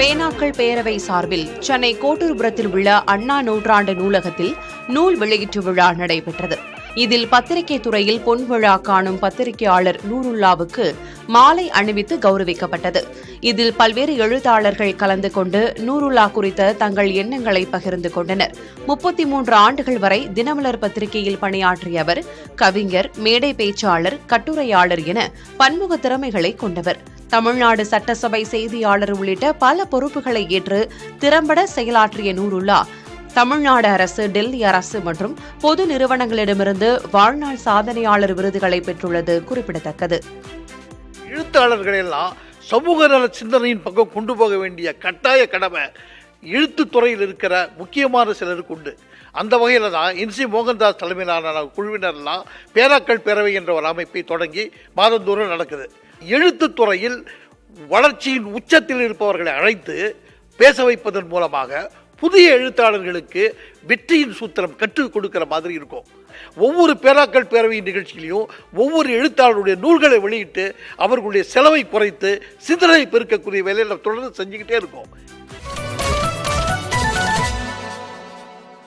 பேனாக்கள் பேரவை சார்பில் சென்னை கோட்டூர்புரத்தில் உள்ள அண்ணா நூற்றாண்டு நூலகத்தில் நூல் வெளியீட்டு விழா நடைபெற்றது. இதில் பத்திரிகை துறையில் பொன்விழா காணும் பத்திரிகையாளர் நூருல்லாவுக்கு மாலை அணிவித்து கௌரவிக்கப்பட்டது. இதில் பல்வேறு எழுத்தாளர்கள் கலந்து கொண்டு நூருல்லா குறித்த தங்கள் எண்ணங்களை பகிர்ந்து கொண்டனர். 33 ஆண்டுகள் வரை தினமலர் பத்திரிகையில் பணியாற்றிய அவர் கவிஞர், மேடை பேச்சாளர், கட்டுரையாளர் என பன்முக திறமைகளை கொண்டவர். தமிழ்நாடு சட்டசபை செய்தியாளர் உள்ளிட்ட பல பொறுப்புகளை ஏற்று திறம்பட செயலாற்றிய நூருல்லா தமிழ்நாடு அரசு, டெல்லி அரசு மற்றும் பொது நிறுவனங்களிடமிருந்து வாழ்நாள் சாதனையாளர் விருதுகளை பெற்றுள்ளது குறிப்பிடத்தக்கது. எழுத்தாளர்கள் எல்லாம் சமூக நல சிந்தனையின் பக்கம் கொண்டு போக வேண்டிய கட்டாய கடமை எழுத்துத்துறையில் இருக்கிற முக்கியமான சிலருக்கு உண்டு. அந்த வகையில் தான் NC மோகன்தாஸ் தலைமையிலான குழுவினர்லாம் பேனாக்கள் பேரவை என்ற ஒரு அமைப்பை தொடங்கி மாதந்தோறும் நடக்குது. எழுத்துத்துறையில் வளர்ச்சியின் உச்சத்தில் இருப்பவர்களை அழைத்து பேச வைப்பதன் மூலமாக புதிய எழுத்தாளர்களுக்கு வெற்றியின் சூத்திரம் கற்றுக் கொடுக்கிற மாதிரி இருக்கும். ஒவ்வொரு பேனாக்கள் பேரவையின் நிகழ்ச்சியிலையும் ஒவ்வொரு எழுத்தாளருடைய நூல்களை வெளியிட்டு அவர்களுடைய செலவை குறைத்து சிந்தனை பெருக்கக்கூடிய வேலையை தொடர்ந்து செஞ்சுக்கிட்டே இருக்கோம்.